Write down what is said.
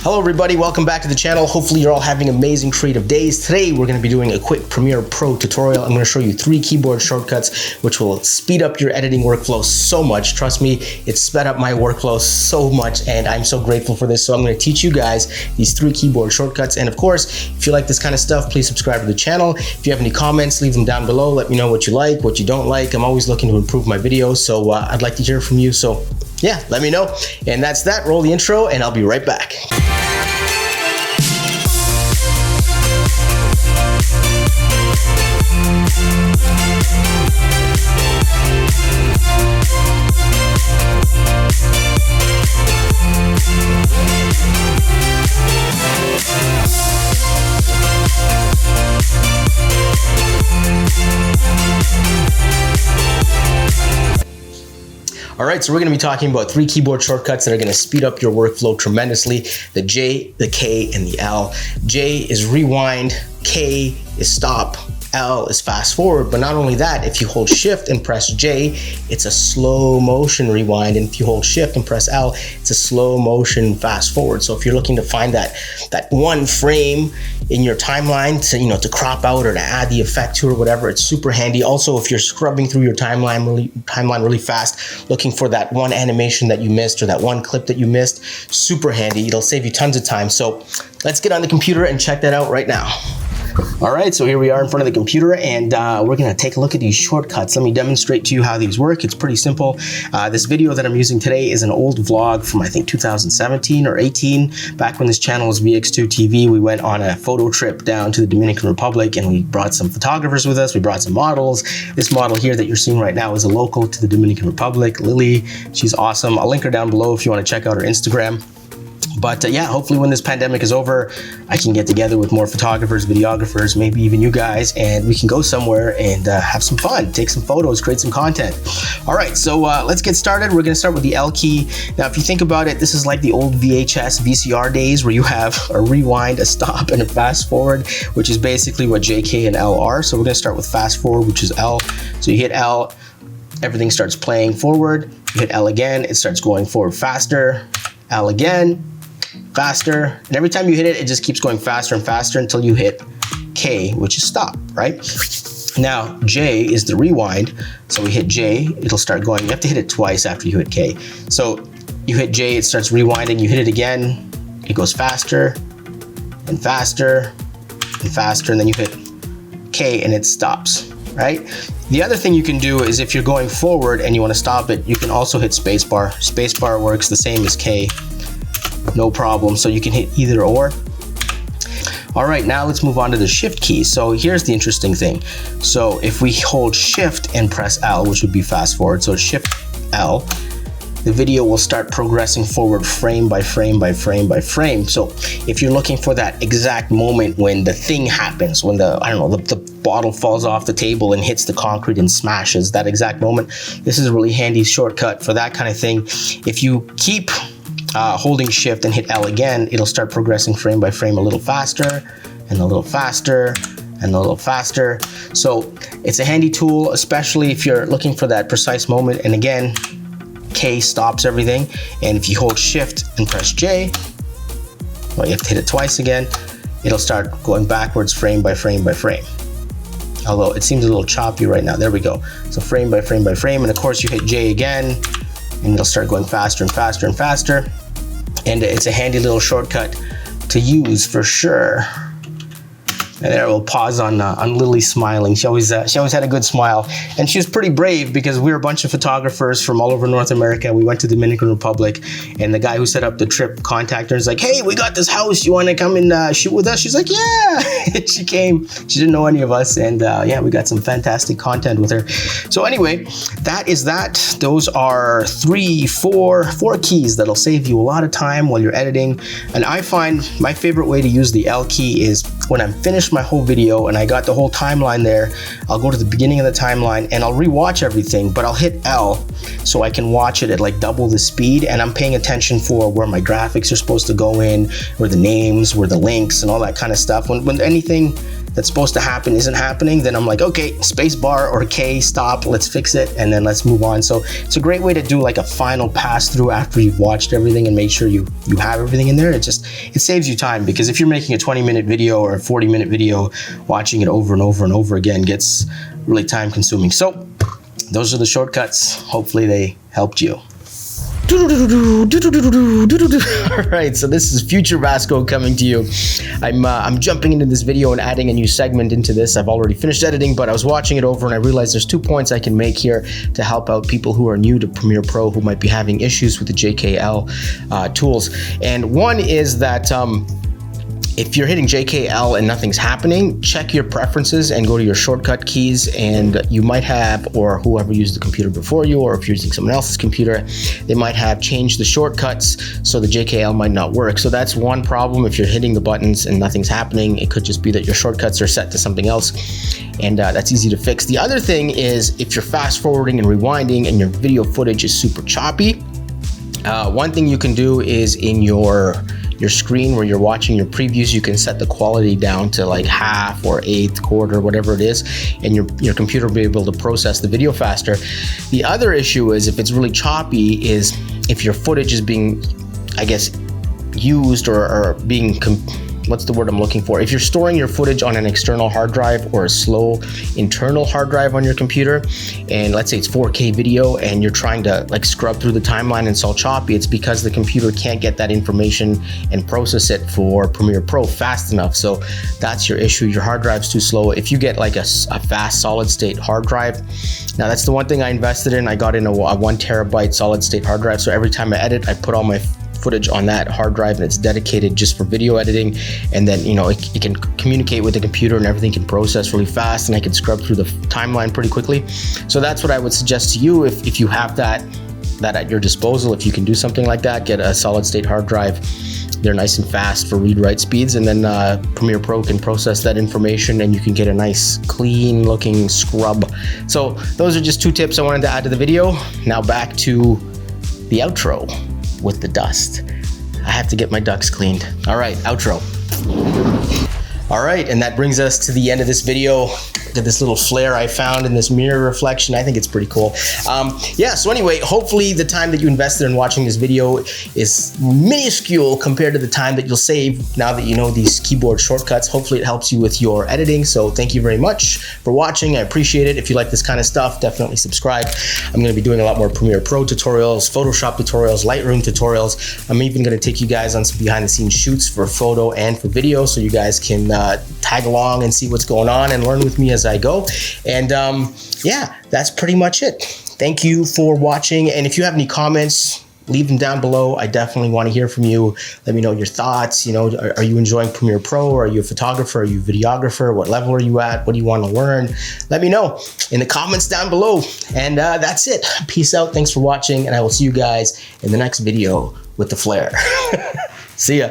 Hello everybody, welcome back to the channel. Hopefully you're all having amazing creative days. Today we're going to be doing a quick Premiere Pro tutorial. I'm going to show you 3 keyboard shortcuts which will speed up your editing workflow so much. Trust me, it's sped up my workflow so much and I'm so grateful for this. So I'm going to teach you guys these 3 keyboard shortcuts, and of course if you like this kind of stuff, please subscribe to the channel. If you have any comments, leave them down below. Let me know what you like, what you don't like. I'm always looking to improve my videos, so I'd like to hear from you. So yeah, let me know. And that's that. Roll the intro and I'll be right back. All right, so we're gonna be talking about 3 keyboard shortcuts that are gonna speed up your workflow tremendously. The J, the K, and the L. J is rewind, K is stop, L is fast forward. But not only that, if you hold shift and press J, it's a slow motion rewind. And if you hold shift and press L, it's a slow motion fast forward. So if you're looking to find that one frame in your timeline to, to crop out or to add the effect to or whatever, it's super handy. Also, if you're scrubbing through your timeline really fast, looking for that one animation that you missed or that one clip that you missed, super handy. It'll save you tons of time. So let's get on the computer and check that out right now. All right, so here we are in front of the computer and we're gonna take a look at these shortcuts. Let me demonstrate to you how these work. It's pretty simple. This video that I'm using today is an old vlog from I think 2017 or 18. Back when this channel was VX2 TV, we went on a photo trip down to the Dominican Republic and we brought some photographers with us. We brought some models. This model here that you're seeing right now is a local to the Dominican Republic, Lily. She's awesome. I'll link her down below if you wanna check out her Instagram. But yeah, hopefully when this pandemic is over, I can get together with more photographers, videographers, maybe even you guys, and we can go somewhere and have some fun, take some photos, create some content. All right, so let's get started. We're gonna start with the L key. Now, if you think about it, this is like the old VHS, VCR days where you have a rewind, a stop, and a fast forward, which is basically what J, K, and L are. So we're gonna start with fast forward, which is L. So you hit L, everything starts playing forward. You hit L again, it starts going forward faster. L again, faster, and every time you hit it, it just keeps going faster and faster until you hit K, which is stop, right? Now, J is the rewind, so we hit J, it'll start going. You have to hit it twice after you hit K. So you hit J, it starts rewinding, you hit it again, it goes faster and faster and faster, and then you hit K and it stops, right? The other thing you can do is if you're going forward and you want to stop it, you can also hit spacebar. Spacebar works the same as K. No problem, so you can hit either or. All right, now let's move on to the shift key. So here's the interesting thing. So if we hold shift and press L, which would be fast forward, so shift L, the video will start progressing forward frame by frame by frame by frame. So if you're looking for that exact moment when the thing happens, when the bottle falls off the table and hits the concrete and smashes, that exact moment, this is a really handy shortcut for that kind of thing. If you keep holding shift and hit L again, it'll start progressing frame by frame a little faster and a little faster and a little faster. So it's a handy tool, especially if you're looking for that precise moment. And again, K stops everything. And if you hold shift and press J, well, you have to hit it twice again, it'll start going backwards frame by frame by frame. Although it seems a little choppy right now. There we go. So frame by frame by frame. And of course you hit J again, and it'll start going faster and faster and faster. And it's a handy little shortcut to use for sure. And there we'll pause on Lily smiling. She always had a good smile, and she was pretty brave because we were a bunch of photographers from all over North America. We went to the Dominican Republic, and the guy who set up the trip contacted her and was like, "Hey, we got this house. You want to come and shoot with us?" She's like, "Yeah." She came. She didn't know any of us, and yeah, we got some fantastic content with her. So anyway, that is that. Those are 4 keys that'll save you a lot of time while you're editing. And I find my favorite way to use the L key is when I'm finished my whole video and I got the whole timeline there, I'll go to the beginning of the timeline and I'll rewatch everything, but I'll hit L so I can watch it at like double the speed, and I'm paying attention for where my graphics are supposed to go in, where the names, where the links and all that kind of stuff. When anything that's supposed to happen isn't happening, then I'm like, okay, space bar or K, stop, let's fix it, and then let's move on. So it's a great way to do like a final pass through after you've watched everything and make sure you have everything in there. It saves you time, because if you're making a 20-minute video or a 40-minute video, watching it over and over and over again gets really time consuming. So those are the shortcuts. Hopefully they helped you. All right, so this is future Vasco coming to you. I'm jumping into this video and adding a new segment into this. I've already finished editing, but I was watching it over and I realized there's 2 points I can make here to help out people who are new to Premiere Pro who might be having issues with the JKL tools. And one is that if you're hitting JKL and nothing's happening, check your preferences and go to your shortcut keys, and you might have, or whoever used the computer before you, or if you're using someone else's computer, they might have changed the shortcuts so the JKL might not work. So that's one problem. If you're hitting the buttons and nothing's happening, it could just be that your shortcuts are set to something else, and that's easy to fix. The other thing is if you're fast forwarding and rewinding and your video footage is super choppy, one thing you can do is in your screen where you're watching your previews, you can set the quality down to like half or eighth, quarter, whatever it is, and your computer will be able to process the video faster. The other issue is if it's really choppy, is if your footage is being, I guess, used or being what's the word I'm looking for? If you're storing your footage on an external hard drive or a slow internal hard drive on your computer, and let's say it's 4K video and you're trying to like scrub through the timeline and it's all choppy, it's because the computer can't get that information and process it for Premiere Pro fast enough. So that's your issue. Your hard drive's too slow. If you get like a fast solid state hard drive, now that's the one thing I invested in. I got in a 1 terabyte solid state hard drive. So every time I edit, I put all my footage on that hard drive, and it's dedicated just for video editing, and then it can communicate with the computer and everything can process really fast, and I can scrub through the timeline pretty quickly. So that's what I would suggest to you if you have that at your disposal. If you can do something like that, get a solid state hard drive. They're nice and fast for read-write speeds, and then Premiere Pro can process that information and you can get a nice clean looking scrub. So those are just 2 tips I wanted to add to the video. Now back to the outro with the dust. I have to get my ducks cleaned. All right, outro. All right, and that brings us to the end of this video. Look at this little flare I found in this mirror reflection. I think it's pretty cool. Yeah, so anyway, hopefully the time that you invested in watching this video is minuscule compared to the time that you'll save now that you know these keyboard shortcuts. Hopefully it helps you with your editing. So thank you very much for watching. I appreciate it. If you like this kind of stuff, definitely subscribe. I'm gonna be doing a lot more Premiere Pro tutorials, Photoshop tutorials, Lightroom tutorials. I'm even gonna take you guys on some behind the scenes shoots for photo and for video, so you guys can tag along and see what's going on and learn with me as I go. And yeah, that's pretty much it. Thank you for watching. And if you have any comments, leave them down below. I definitely want to hear from you. Let me know your thoughts. Are you enjoying Premiere Pro? Are you a photographer? Are you a videographer? What level are you at? What do you want to learn? Let me know in the comments down below. And that's it. Peace out. Thanks for watching. And I will see you guys in the next video with the flare. See ya.